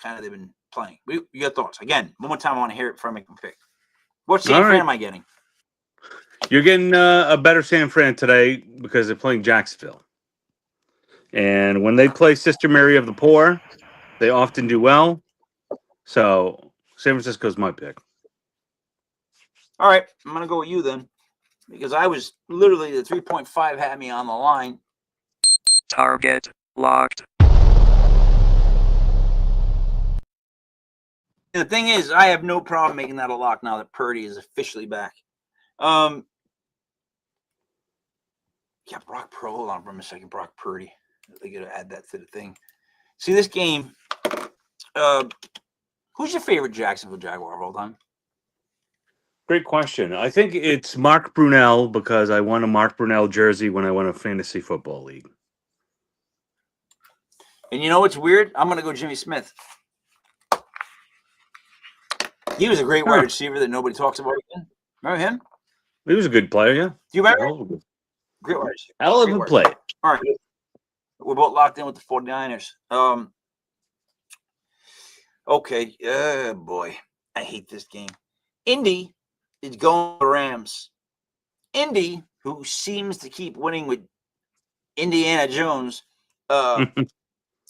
kind of they've been playing? Your thoughts. Again, one more time, I want to hear it before I make a pick. What San Fran am I getting? You're getting a better San Fran today because they're playing Jacksonville. And when they play Sister Mary of the Poor, they often do well. So San Francisco's my pick. All right, I'm going to go with you then. Because I was literally, the 3.5 had me on the line. Target locked. The thing is, I have no problem making that a lock now that Purdy is officially back. Yeah, hold on for a second. Brock Purdy. They got to add that to the thing. See, this game, who's your favorite Jacksonville Jaguar of all time? Great question. I think it's Mark Brunell because I won a Mark Brunell jersey when I won a fantasy football league. And you know what's weird? I'm going to go Jimmy Smith. He was a great wide receiver that nobody talks about again. Remember him? He was a good player, yeah. Do you remember? Great wide receiver. Hell of a play. All right. We're both locked in with the 49ers. Okay. Boy. I hate this game. Indy is going to the Rams. Indy, who seems to keep winning with Indiana Jones,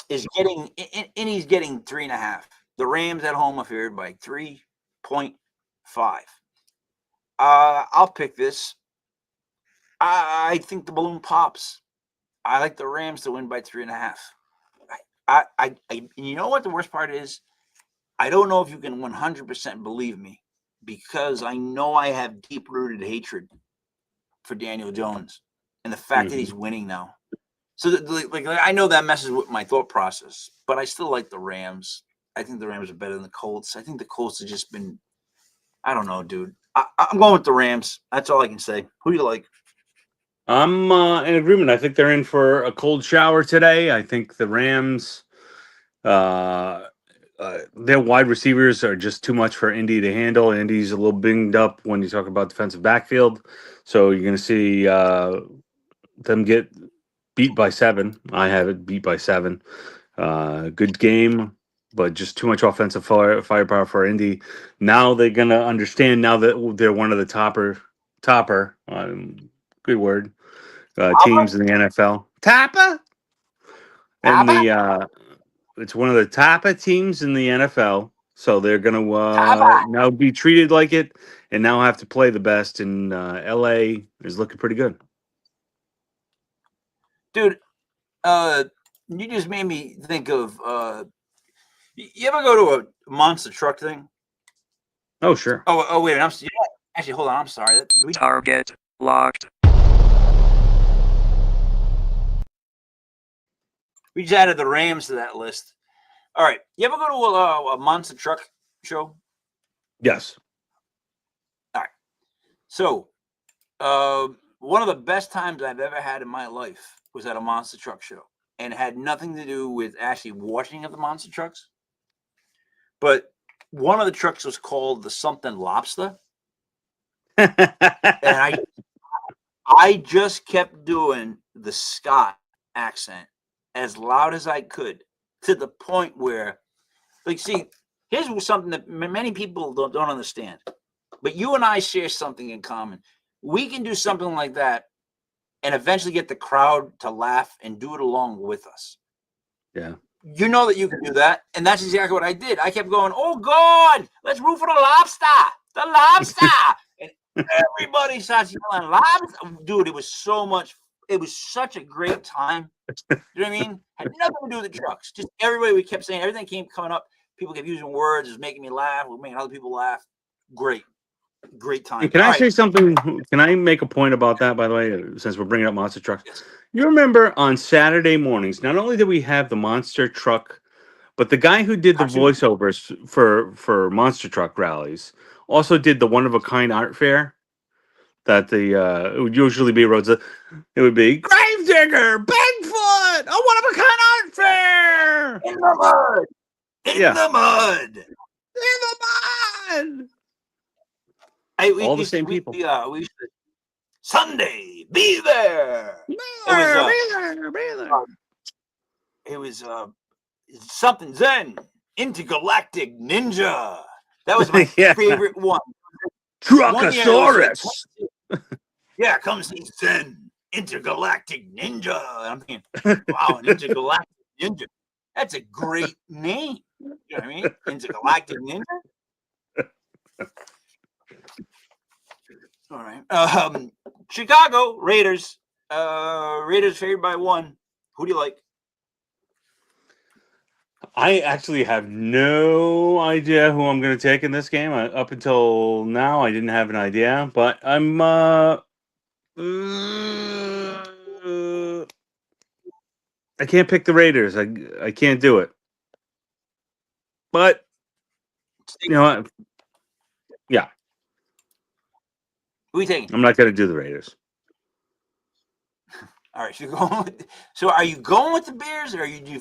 is getting 3.5. The Rams at home are favored by 3.5. I'll pick this. I think the balloon pops. I like the Rams to win by 3.5. You know what the worst part is? I don't know if you can 100% believe me because I know I have deep-rooted hatred for Daniel Jones and the fact that he's winning now. So, like, I know that messes with my thought process, but I still like the Rams. I think the Rams are better than the Colts. I think the Colts have just been, I don't know, dude. I'm going with the Rams. That's all I can say. Who do you like? I'm in agreement. I think they're in for a cold shower today. I think the Rams, their wide receivers are just too much for Indy to handle. Indy's a little binged up when you talk about defensive backfield. So you're going to see them get beat by 7. I have it beat by 7. Good game, but just too much offensive firepower for Indy. Now they're going to understand now that they're one of the topper, good word, teams in the NFL. Topper? And it's one of the Topper teams in the NFL. So they're going to now be treated like it and now have to play the best. And LA is looking pretty good. Dude, You just made me think of. You ever go to a monster truck thing? Oh, sure. Oh wait, actually, hold on. I'm sorry. Target locked. We just added the Rams to that list. All right. You ever go to a monster truck show? Yes. So, one of the best times I've ever had in my life was at a monster truck show, and it had nothing to do with actually watching of the monster trucks. But one of the trucks was called the something lobster, and I just kept doing the Scott accent as loud as I could, to the point where, like, see, here's something that many people don't understand. But you and I share something in common. We can do something like that and eventually get the crowd to laugh and do it along with us. Yeah. You know that you can do that. And that's exactly what I did. I kept going, oh, God, let's root for the lobster. The lobster. And everybody starts yelling, lobster. Dude, it was so much. It was such a great time. You know what I mean? Had nothing to do with the trucks. Just everybody, we kept saying, everything kept coming up. People kept using words. It was making me laugh. It was making other people laugh. Great time. Can I All say right. something? Can I make a point about that, by the way, since we're bringing up monster trucks? Yes. You remember on Saturday mornings, not only did we have the monster truck, but the guy who did the Cartoon. voiceovers for monster truck rallies also did the one of a kind art fair. That it would usually be roads. It would be Gravedigger, Bigfoot, a one of a kind art fair. In the mud. In Yeah. the mud. In the mud. We All the used to- same we- people. We used to, Sunday, be there. It was something Zen, Intergalactic Ninja. That was my Yeah. favorite one. One year it was Truckosaurus. yeah, come see Zen, Intergalactic Ninja. And I'm thinking, wow, an Intergalactic Ninja. That's a great name. You know what I mean? Intergalactic Ninja. All right. Chicago Raiders. Raiders favored by 1. Who do you like? I actually have no idea who I'm going to take in this game. Up until now, I didn't have an idea, but I'm. I can't pick the Raiders. I can't do it. But you know what? Yeah, Who are you taking? I'm not going to do the Raiders. All right. So are you going with the Bears, or are you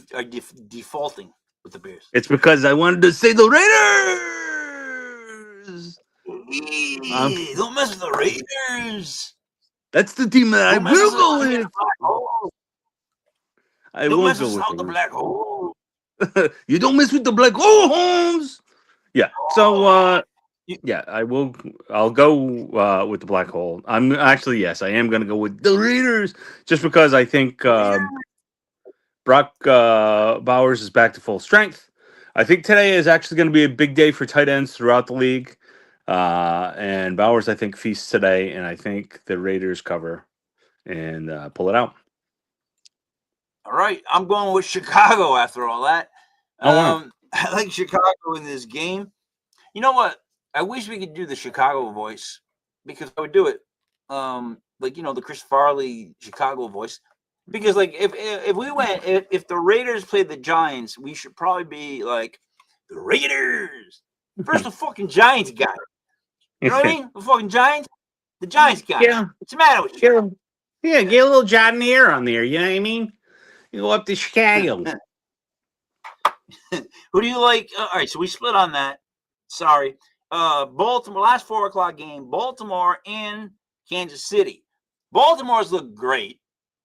defaulting with the Bears? It's because I wanted to say the Raiders. Don't mess with the Raiders. That's the team that I Don't mess will with go the with. black hole. I Don't will mess go with with the them. black hole. You don't mess with the black hole, Holmes. Yeah. So yeah, I will. I'll go with the black hole. I'm actually, yes, I am going to go with the Raiders, just because I think Brock Bowers is back to full strength. I think today is actually going to be a big day for tight ends throughout the league. And Bowers, I think, feasts today, and I think the Raiders cover and pull it out. All right, I'm going with Chicago after all that. Oh, wow. I like Chicago in this game. You know what? I wish we could do the Chicago voice, because I would do it. Like, the Chris Farley Chicago voice. Because, like, if we went, if the Raiders played the Giants, we should probably be like, the Raiders. First, the fucking Giants guy. You know what I mean? The fucking Giants. The Giants guy. Yeah. What's the matter with you? Get a little John Deere on there. You know what I mean? You go up to Chicago. Who do you like? All right, so we split on that. Sorry. Baltimore, last 4:00 game, Baltimore and Kansas City. Baltimore's looked great.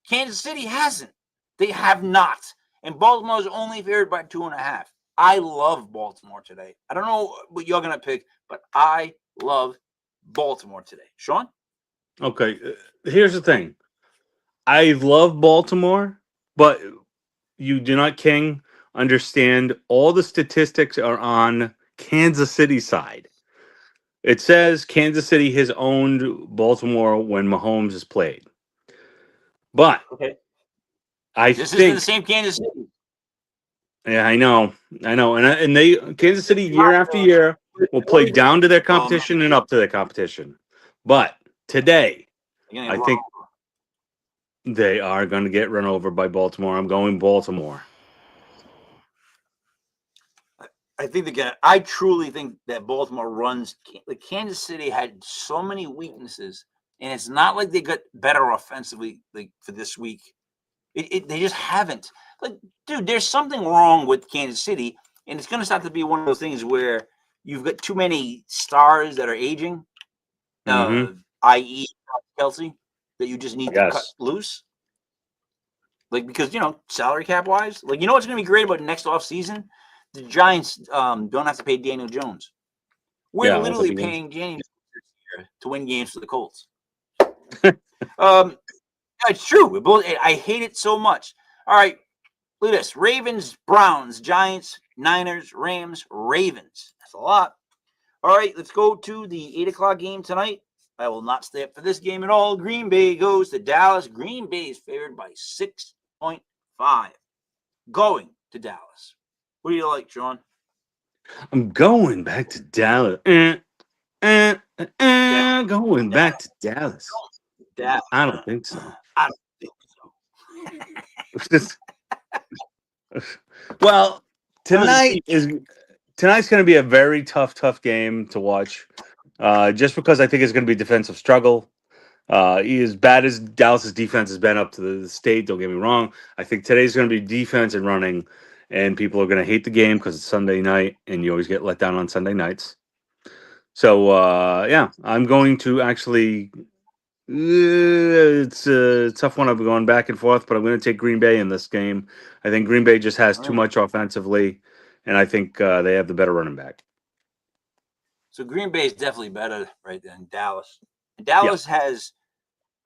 Kansas City hasn't. They have not. And Baltimore's only favored by 2.5. I love Baltimore today. I don't know what you're going to pick, but I love Baltimore today. Sean? Okay, here's the thing. I love Baltimore, but you do not, King, understand all the statistics are on Kansas City side. It says Kansas City has owned Baltimore when Mahomes has played. But Okay. I This isn't think. the same Kansas City. Yeah, I know, and they Kansas City year after year will play down to their competition and up to their competition. But today, I think they are going to get run over by Baltimore. I'm going Baltimore. I think I truly think that Baltimore runs. Like Kansas City had so many weaknesses, and it's not like they got better offensively like for this week. They just haven't. Like, dude, there's something wrong with Kansas City, and it's going to start to be one of those things where you've got too many stars that are aging, Mm-hmm. i.e., Kelsey, that you just need to cut Yes. loose. Like, because, salary cap wise, like, what's going to be great about next offseason? The Giants don't have to pay Daniel Jones. We're Yeah, literally that'd be good. paying Daniel Jones this year to win games for the Colts. It's true. I hate it so much. All right, look at this: Ravens, Browns, Giants, Niners, Rams, Ravens. That's a lot. All right, let's go to the 8:00 game tonight. I will not stay up for this game at all. Green Bay goes to Dallas. Green Bay is favored by 6.5. Going to Dallas. What do you like, Sean? I'm going back to Dallas. Going back to Dallas. Dallas. I don't think so. I don't think so. Well, tonight's going to be a very tough game to watch. Just because I think it's going to be a defensive struggle. As bad as Dallas's defense has been up to the state, don't get me wrong. I think today's going to be defense and running, and people are going to hate the game because it's Sunday night, and you always get let down on Sunday nights. So, I'm going to actually. It's a tough one. I've been going back and forth, but I'm going to take Green Bay in this game. I think Green Bay just has too much offensively, and I think they have the better running back. So Green Bay is definitely better right than Dallas. Dallas has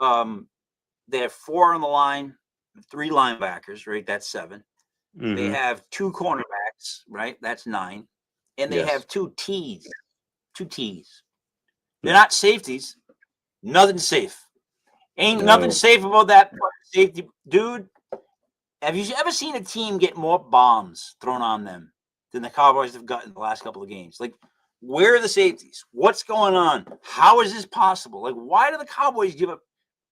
they have 4 on the line, 3 linebackers, right? That's 7. Mm-hmm. They have 2 cornerbacks, right? That's 9. And they have 2 T's. 2 T's. They're not safeties. Nothing's safe. Ain't nothing safe about that safety. Dude, have you ever seen a team get more bombs thrown on them than the Cowboys have gotten the last couple of games? Like, where are the safeties? What's going on? How is this possible? Like, why do the Cowboys give up?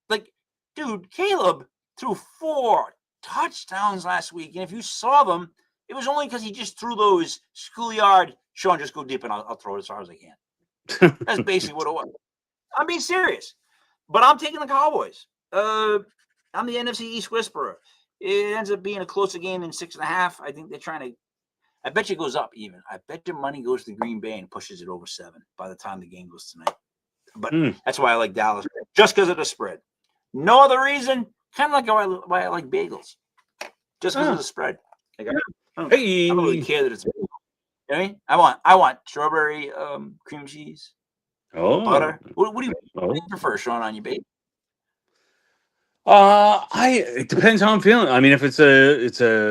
Like, dude, Caleb threw 4 touchdowns last week. And if you saw them, it was only because he just threw those schoolyard, Sean, just go deep and I'll throw it as far as I can. That's basically what it was. I'm being serious. But I'm taking the Cowboys. I'm the NFC East whisperer. It ends up being a closer game than 6.5. I think they're trying to. I bet you it goes up even. I bet your money goes to Green Bay and pushes it over 7 by the time the game goes tonight. But that's why I like Dallas, just because of the spread. No other reason. Kind of like why I like bagels, just because of the spread. Like, I don't really care that it's. You know what I mean? I want strawberry cream cheese. Butter. What do you prefer, Sean, on your bagel? It depends how I'm feeling. I mean, if it's a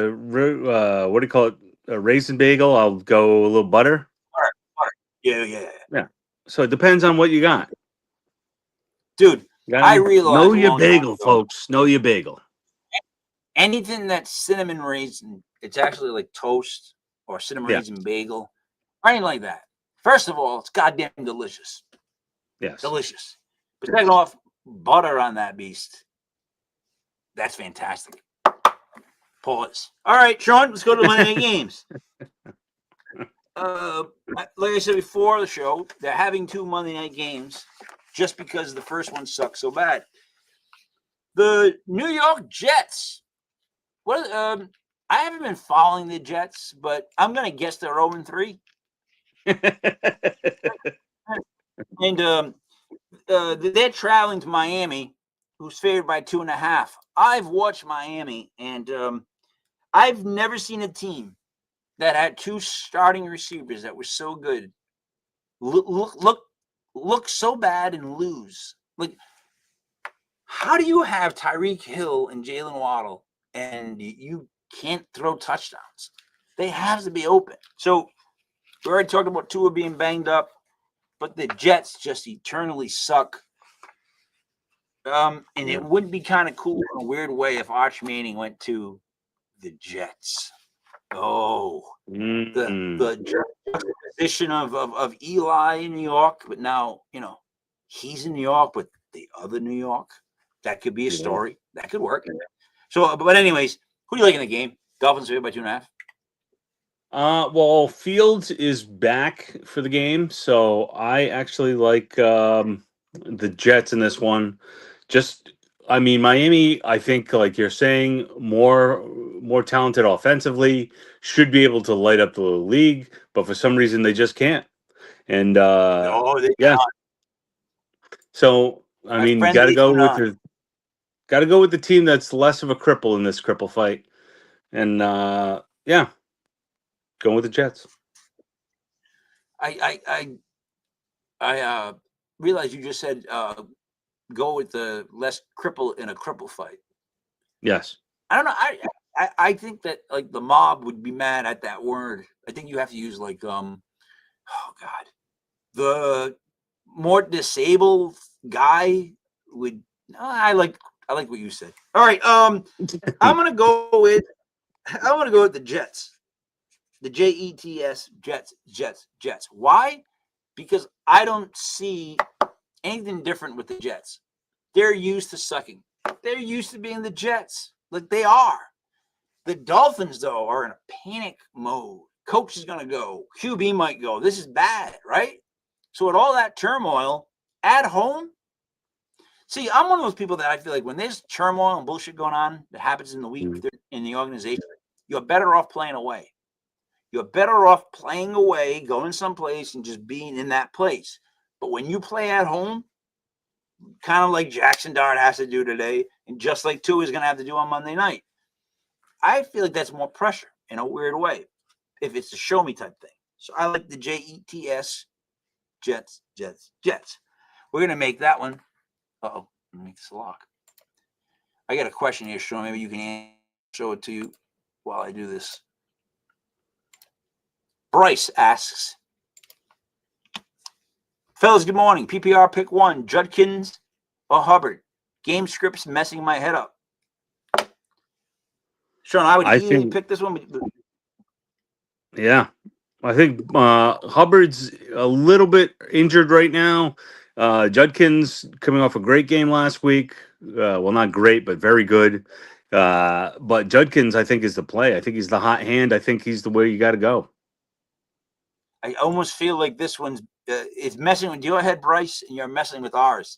what do you call it? A raisin bagel, I'll go a little butter. Butter. Yeah. So it depends on what you got. Dude, I realize. Know your bagel, folks. Know your bagel. Anything that's cinnamon raisin, it's actually like toast or cinnamon raisin bagel, or anything like that. First of all, it's goddamn delicious. Yes. Delicious. But second off, butter on that beast. That's fantastic. Pause. All right, Sean, let's go to Monday Night Games. Like I said before the show, they're having 2 Monday Night Games just because the first one sucked so bad. The New York Jets. I haven't been following the Jets, but I'm going to guess they're 0-3. And they're traveling to Miami, who's favored by 2.5. I've watched Miami, and I've never seen a team that had 2 starting receivers that were so good look so bad and lose. Like, how do you have Tyreek Hill and Jalen Waddle and you can't throw touchdowns? They have to be open. So we already talked about Tua being banged up, but the Jets just eternally suck. And Yeah. it would be kind of cool in a weird way if Arch Manning went to the Jets. Oh, the position of Eli in New York, but now he's in New York, but the other New York. That could be a story. That could work. So, but anyways, who do you like in the game? Dolphins favored by 2.5. Well, Fields is back for the game, so I actually like the Jets in this one. I mean, Miami, I think, like you're saying, more talented offensively, should be able to light up the league, but for some reason they just can't. And No, they yeah, cannot. so I My mean, friend, got to they go with cannot. the team that's less of a cripple in this cripple fight, and yeah, going with the Jets. I realize you just said go with the less cripple in a cripple fight. Yes. I don't know. I think that like the mob would be mad at that word. I think you have to use like oh God, the more disabled guy would. I like what you said. All right. I'm gonna go with the Jets. The Jets, Jets. Why? Because I don't see anything different with the Jets. They're used to sucking. They're used to being the Jets. Like they are. The Dolphins, though, are in a panic mode. Coach is going to go. QB might go. This is bad, right? So with all that turmoil at home, see, I'm one of those people that I feel like when there's turmoil and bullshit going on that happens in the week in the organization, you're better off playing away. You're better off playing away, going someplace, and just being in that place. But when you play at home, kind of like Jackson Dart has to do today, and just like Tua is going to have to do on Monday night, I feel like that's more pressure in a weird way, if it's a show me type thing. So I like the Jets, Jets. We're going to make that one. Uh-oh, let me make this a lock. I got a question here, Sean. Maybe you can show it to you while I do this. Bryce asks, fellas, good morning. PPR pick 1, Judkins or Hubbard? Game scripts messing my head up. Sean, I would easily pick this one. Yeah. I think Hubbard's a little bit injured right now. Judkins coming off a great game last week. Well, not great, but very good. But Judkins, I think, is the play. I think he's the hot hand. I think he's the way you got to go. I almost feel like this one's it's messing with your head, Bryce, and you're messing with ours.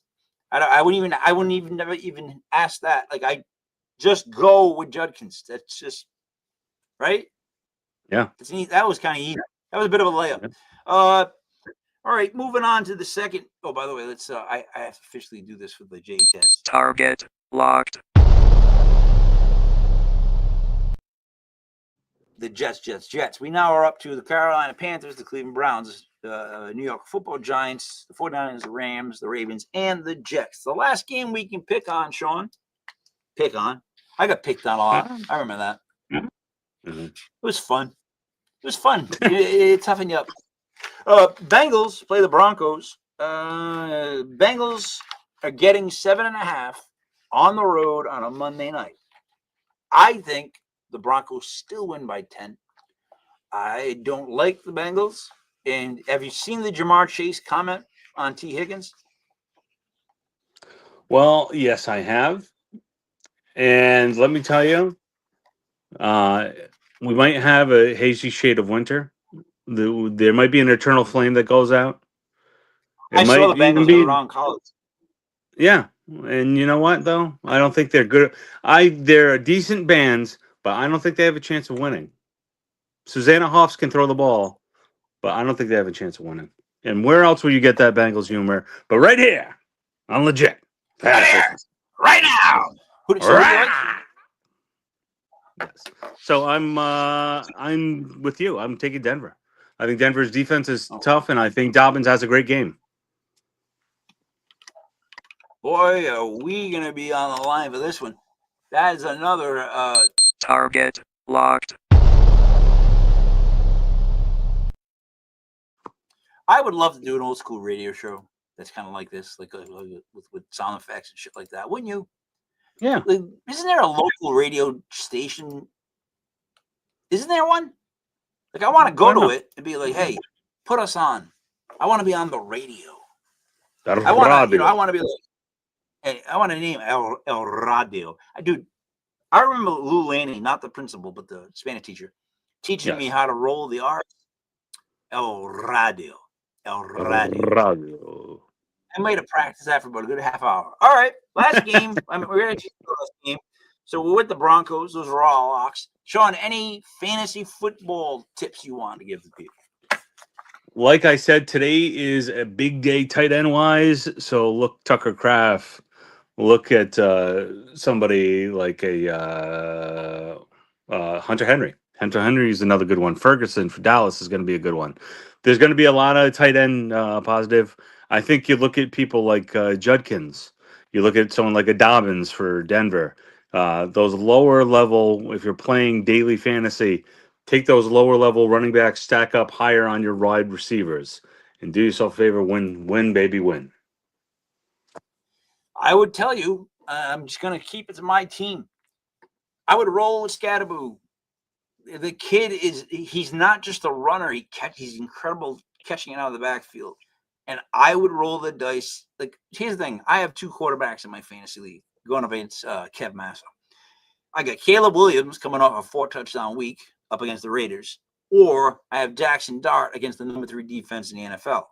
I wouldn't even never even ask that. Like I just go with Judkins. That's just right. Yeah, that was kind of easy. That was a bit of a layup. Yeah. All right, moving on to the second. Oh, by the way, let's. I have to officially do this for the J test. Target locked. The Jets. We now are up to the Carolina Panthers, the Cleveland Browns, New York Football Giants, the 49ers, the Rams, the Ravens, and the Jets. The last game we can pick on, Sean. Pick on. I got picked on a lot. I remember that. Mm-hmm. It was fun. It toughened you up. Bengals play the Broncos. Bengals are getting 7.5 on the road on a Monday night. I think the Broncos still win by 10. I don't like the Bengals. And have you seen the Jamar Chase comment on T. Higgins? Well, yes, I have. And let me tell you, we might have a hazy shade of winter. There might be an eternal flame that goes out. I saw the Bengals in Ron Collins. Yeah, and you know what though? I don't think they're good. They're decent bands, but I don't think they have a chance of winning. Susanna Hoffs can throw the ball, but I don't think they have a chance of winning. And where else will you get that Bengals humor? But right here, on Legit. Right now. Who do you like? Yes. So I'm with you. I'm taking Denver. I think Denver's defense is tough, and I think Dobbins has a great game. Boy, are we going to be on the line for this one. That is another target locked. I would love to do an old school radio show. that's kind of like this, like with sound effects and shit like that, wouldn't you? Yeah. Like, isn't there a local radio station? Isn't there one? Like, I want to go Why to not? it and be like, hey, put us on. I want to be on the radio. El I want to, Radio. I want to be like, hey, I want to name El Radio. I remember Lou Laney, not the principal, but the Spanish teacher, teaching me Yes. how to roll the R. El Radio. El El Radio. Radio. I might have practiced that for about a good half hour. All right, last game. We're going to the last game. So we're with the Broncos. Those are all locks. Sean, any fantasy football tips you want to give the people? Like I said, today is a big day tight end wise. So look, Tucker Kraft. Look at somebody like a Hunter Henry. Hunter Henry is another good one. Ferguson for Dallas is going to be a good one. There's going to be a lot of tight end positive. I think you look at people like Judkins. You look at someone like a Dobbins for Denver. Those lower level, if you're playing daily fantasy, take those lower level running backs, stack up higher on your wide receivers, and do yourself a favor. Win, baby, win. I would tell you, I'm just going to keep it to my team. I would roll with Scatterboo. The kid he's not just a runner. He's incredible catching it out of the backfield. And I would roll the dice. Like, here's the thing. I have 2 quarterbacks in my fantasy league going up against Kev Massa. I got Caleb Williams coming off a 4-touchdown week up against the Raiders. Or I have Jackson Dart against the number 3 defense in the NFL.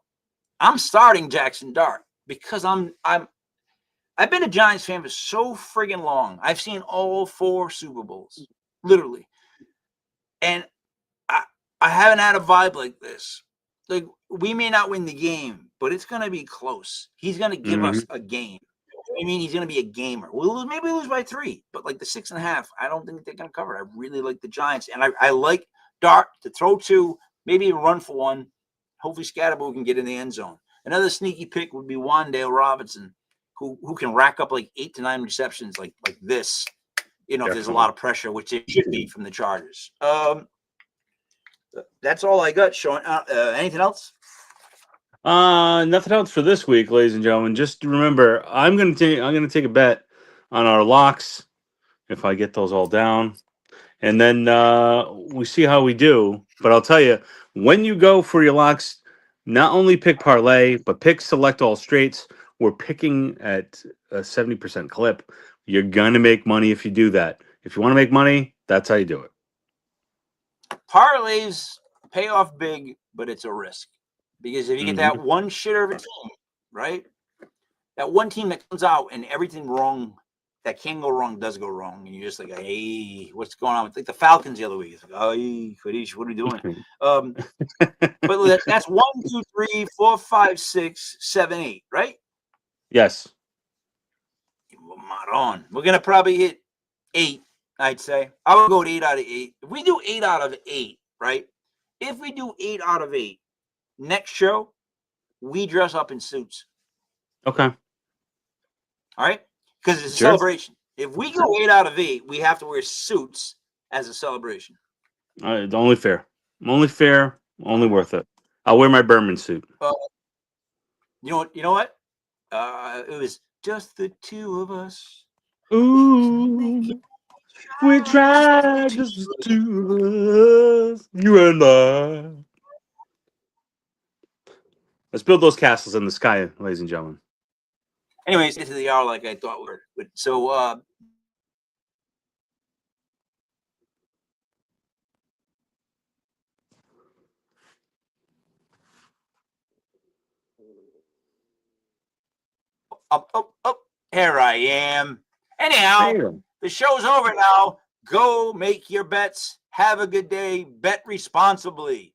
I'm starting Jackson Dart because I've been a Giants fan for so friggin' long. I've seen all 4 Super Bowls, literally. And I haven't had a vibe like this. Like, we may not win the game, but it's going to be close. He's going to give us a game. I mean, he's going to be a gamer. We'll maybe lose by 3, but like the 6.5, I don't think they're going to cover it. I really like the Giants. And I like Dart to throw 2, maybe run for 1. Hopefully Scatterboo can get in the end zone. Another sneaky pick would be Wandale Robinson, who can rack up like 8 to 9 receptions like this, if there's a lot of pressure, which it should be from the Chargers. That's all I got, Sean. Anything else? Nothing else for this week, ladies and gentlemen. Just remember, I'm gonna take a bet on our locks if I get those all down, and then we see how we do. But I'll tell you, when you go for your locks, not only pick parlay, but pick select all straights. We're picking at a 70% clip. You're gonna make money if you do that. If you want to make money, that's how you do it. Parlays pay off big, but it's a risk. Because if you get that one shitter of a team, right? That one team that comes out and everything wrong that can go wrong does go wrong. And you're just like, hey, what's going on? It's like the Falcons the other week. It's like, oh, Kadish, what are you doing? But that's 1, 2, 3, 4, 5, 6, 7, 8, right? Yes. Maron. We're going to probably hit 8, I'd say. I would go to 8 out of 8. If we do 8 out of 8, right? If we do 8 out of 8, next show, we dress up in suits. Okay. All right? Because it's a celebration. If we go 8 out of 8, we have to wear suits as a celebration. Only fair. Only fair. Only worth it. I'll wear my Berman suit. You know what? It was just the 2 of us. Ooh. We tried just the 2 of us. You and I. Let's build those castles in the sky, ladies and gentlemen. Anyways, into the hour like I thought we would. So, up. Here I am. Anyhow, the show's over now. Go make your bets. Have a good day. Bet responsibly.